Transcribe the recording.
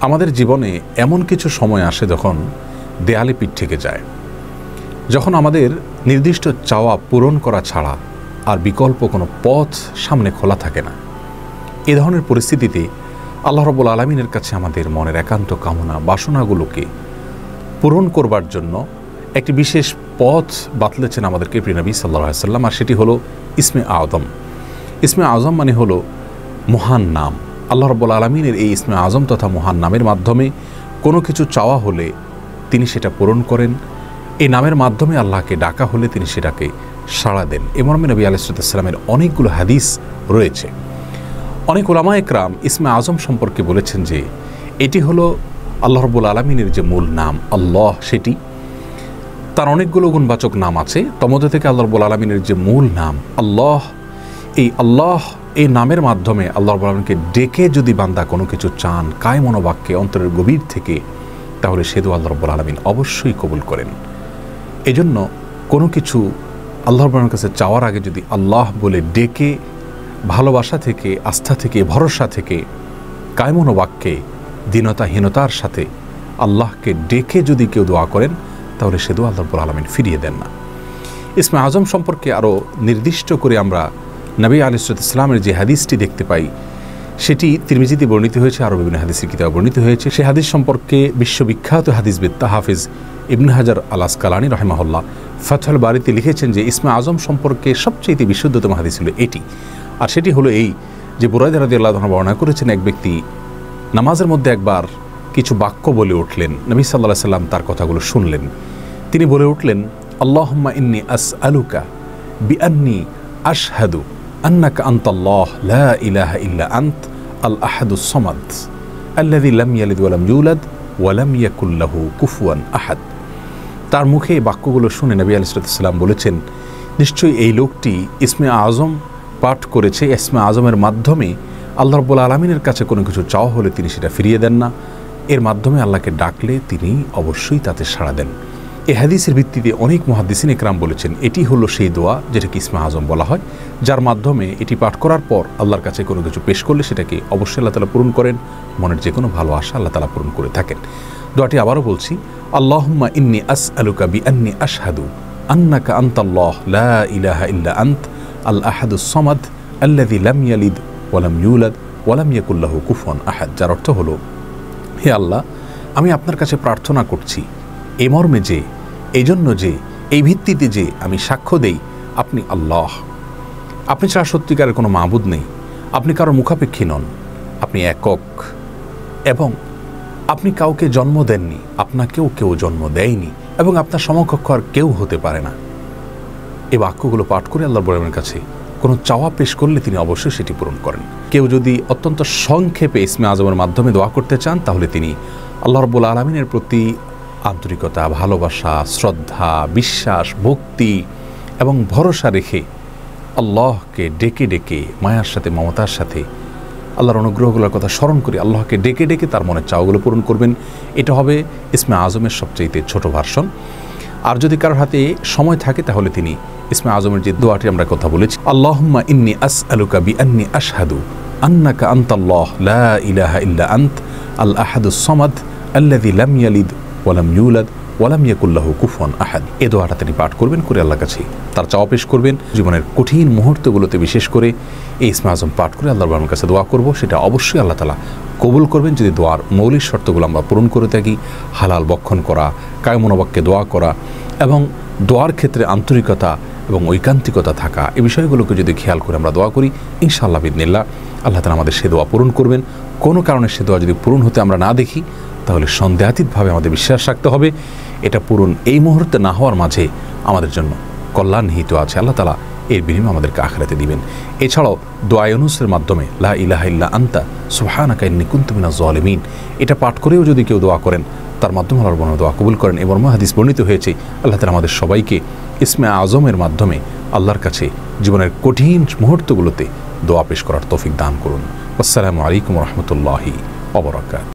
আমাদের জীবনে এমন কিছু সময় আসে যখন দেয়ালে পিঠ থেকে যায়, যখন আমাদের নির্দিষ্ট চাওয়া পূরণ করা ছাড়া আর বিকল্প কোনো পথ সামনে খোলা থাকে না। এ ধরনের পরিস্থিতিতে আল্লাহ রাব্বুল আলামিনের কাছে আমাদের মনের একান্ত কামনা বাসনাগুলোকে পূরণ করবার জন্য একটি বিশেষ পথ বাতলেছেন আমাদেরকে প্রিয় নবী সাল্লাল্লাহু আলাইহি ওয়াসাল্লাম, আর সেটি হলো ইসমে আযম। ইসমে আযম মানে হলো মহান নাম। আল্লাহ রাব্বুল আলামিনের এই ইসমে আযম তথা মহান নামের মাধ্যমে কোনো কিছু চাওয়া হলে তিনি সেটা পূরণ করেন। এই নামের মাধ্যমে আল্লাহকে ডাকা হলে তিনি সেটাকে সাড়া দেন। এ মর্মে নবী আলাইহিস সালামের অনেকগুলো হাদিস রয়েছে। অনেক উলামা একরাম ইসমে আযম সম্পর্কে বলেছেন যে এটি হলো আল্লাহ রাব্বুল আলামিনের যে মূল নাম আল্লাহ, সেটি তার অনেকগুলো গুণবাচক নাম আছে। তমধ্যে থেকে আল্লাহ রাব্বুল আলামিনের যে মূল নাম আল্লাহ, এই নামের মাধ্যমে আল্লাহ রাব্বুল আলামিনকে ডেকে যদি বান্দা কোনো কিছু চান কায় মনোবাক্যে অন্তরের গভীর থেকে, তাহলে সে দোয়া আল্লাহ রাব্বুল আলামিন অবশ্যই কবুল করেন। এজন্য কোনো কিছু আল্লাহ রাব্বুল আলামিনের কাছে চাওয়ার আগে যদি আল্লাহ বলে ডেকে ভালোবাসা থেকে, আস্থা থেকে, ভরসা থেকে, কায় মনোবাক্যে দীনতাহীনতার সাথে আল্লাহকে ডেকে যদি কেউ দোয়া করেন, তাহলে সে দোয়া আল্লাহ রাব্বুল আলামিন ফিরিয়ে দেন না। ইসমে আযম সম্পর্কে আরও নির্দিষ্ট করে আমরা নবী আলাইহিস সালামের যে হাদিসটি দেখতে পাই, সেটি তিরমিজিতে বর্ণিত হয়েছে, আরও বিভিন্ন হাদিসের কিতাবে বর্ণিত হয়েছে। সেই হাদিস সম্পর্কে বিশ্ববিখ্যাত হাদিসবিদ হাফিজ ইবনে হাজার আল আসকালানী রাহিমাহুল্লাহ ফাতহুল বারীতে লিখেছেন যে ইসমে আযম সম্পর্কে সবচেয়ে বিশুদ্ধতম হাদিস হলো এটি। আর সেটি হলো এই যে বুরায়দা রাদিয়াল্লাহু আনহু বর্ণনা করেছেন, এক ব্যক্তি নামাজের মধ্যে একবার কিছু বাক্য বলে উঠলেন। নবী সাল্লাল্লাহু আলাইহি সাল্লাম তার কথাগুলো শুনলেন। তিনি বলে উঠলেন, আল্লাহুম্মা ইন্নী আসআলুকা বিআন্নী আশহাদু আন্নাকা আনতাল্লাহ লা ইলাহা ইল্লা আনত আল আহাদুস সামাদ আল্লাযী লাম ইয়ালিদ ওয়া লাম ইউলাদ ওয়া লাম ইয়াকুল লাহু কুফুয়ান আহাদ। তার মুখে এই বাক্যগুলো শুনে নবী আলাইহিস সালাম বলেছেন, নিশ্চয়ই এই লোকটি ইসমে আযম পাঠ করেছে। ইসমে আযমের মাধ্যমে আল্লাহ রাব্বুল আলামিনের কাছে কোনো কিছু চাওয়া হলে তিনি সেটা ফিরিয়ে দেন না। এর মাধ্যমে আল্লাহকে ডাকলে তিনি অবশ্যই তাতে সাড়া দেন। এই হাদিসের ভিত্তিতে অনেক মুহাদ্দিসিন ইকরাম বলেছেন এটি হলো সেই দোয়া যেটাকে ইসমে আযম বলা হয়, যার মাধ্যমে এটি পাঠ করার পর আল্লাহর কাছে কোনো কিছু পেশ করলে সেটাকে অবশ্যই আল্লাহ তাআলা পূরণ করেন। মনের যে কোনো ভালো আশা আল্লাহ তাআলা পূরণ করে থাকেন। দোয়াটি আবারও বলছি, আল্লাহুম্মা ইন্নী আসআলুকা বিআন্নী আশহাদু আন্নাকা আনতাল্লাহ লা ইলাহা ইল্লা আনত আল আহাদুস সামাদ আল্লাযী লাম ইয়ালিদ ওয়া লাম ইউলাদ ওয়া লাম ইয়াকুল লাহু কুফুয়ান আহাদ। যার অর্থ হলো, হে আল্লাহ, আমি আপনার কাছে প্রার্থনা করছি এই মর্মে যে, এই জন্য যে, এই ভিত্তিতে যে আমি সাক্ষ্য দেই আপনি আল্লাহ, আপনি ছাড়া সত্যিকারের কোনো মাবুদ নেই, আপনি কারো মুখাপেক্ষী নন, আপনি একক, এবং আপনি কাউকে জন্ম দেননি, আপনাকেও কেউ জন্ম দেয়নি, এবং আপনার সমকক্ষ আর কেউ হতে পারে না। এই বাক্যগুলো পাঠ করে আল্লাহর বড়ের কাছে কোনো চাওয়া পেশ করলে তিনি অবশ্যই সেটি পূরণ করেন। কেউ যদি অত্যন্ত সংক্ষেপে ইসমে আযমের মাধ্যমে দোয়া করতে চান, তাহলে তিনি আল্লাহ রাব্বুল আলামিনের প্রতি আন্তরিকতা, ভালোবাসা, শ্রদ্ধা, বিশ্বাস, ভক্তি এবং ভরসা রেখে আল্লাহকে ডেকে ডেকে মায়ার সাথে, মমতার সাথে, আল্লাহর অনুগ্রহগুলোর কথা স্মরণ করে আল্লাহকে ডেকে ডেকে তার মনের চাওয়াগুলো পূরণ করবেন। এটা হবে ইসমে আযমের সবচাইতে ছোট ভার্সন। আর যদি কারোর হাতে সময় থাকে, তাহলে তিনি ইসমে আযমের যে দোয়াটি আমরা কথা বলেছি, আল্লাহুম্মা ইন্নী আসআলুকা বিআন্নী আশহাদু আন্নাকা আনতাল্লাহ লা ইলাহা ইল্লা আনত আল আহাদুস সামাদ আল্লাযী লাম ইয়ালিদ ওয়া লাম ইউলাদ ওয়া লাম ইয়াকুল লাহু কুফুয়ান আহাদ। এই দোয়াটা তিনি পাঠ করবেন, করে আল্লাহর কাছে তার চাওয়া পেশ করবেন। জীবনের কঠিন মুহূর্তগুলোতে বিশেষ করে এই ইসমে আযম পাঠ করে আল্লাহর কাছে দোয়া করব, সেটা অবশ্যই আল্লাহ তাআলা কবুল করবেন যদি দোয়ার মৌলিক শর্তগুলো আমরা পূরণ করে থাকি। হালাল বক্ষণ করা, কায় মনোবাক্যে দোয়া করা এবং দোয়ার ক্ষেত্রে আন্তরিকতা এবং ঐকান্তিকতা থাকা, এই বিষয়গুলোকে যদি খেয়াল করে আমরা দোয়া করি, ইনশাআল্লাহ বিইذনিল্লাহ আল্লাহ তাআলা আমাদের সে দোয়া পূরণ করবেন। কোনো কারণে সে দোয়া যদি পূরণ হতে আমরা না দেখি, তাহলে সন্দেহাতীতভাবে আমাদের বিশ্বাস রাখতে হবে এটা পূরণ এই মুহূর্তে না হওয়ার মাঝে আমাদের জন্য কল্যাণ নিহিত আছে। আল্লাহ তাআলা এর বিনিময়ে আমাদেরকে আখিরাতে দিবেন। এছাড়াও দোয়া ইউনুসের মাধ্যমে লা ইলাহা ইল্লা আনতা সুবহানাকা ইন্নী কুনতু মিনাজ জালিমিন, এটা পাঠ করেও যদি কেউ দোয়া করেন, তার মাধ্যমে আল্লাহর দোয়া কবুল করেন। এবং হাদিস বর্ণিত হয়েছে, আল্লাহ তাআলা আমাদের সবাইকে ইসমে আযমের মাধ্যমে আল্লাহর কাছে জীবনের কঠিন মুহূর্তগুলোতে দোয়া পেশ করার তৌফিক দান করুন। আসসালামু আলাইকুম ওয়া রাহমাতুল্লাহি ওয়া বারাকাতুহু।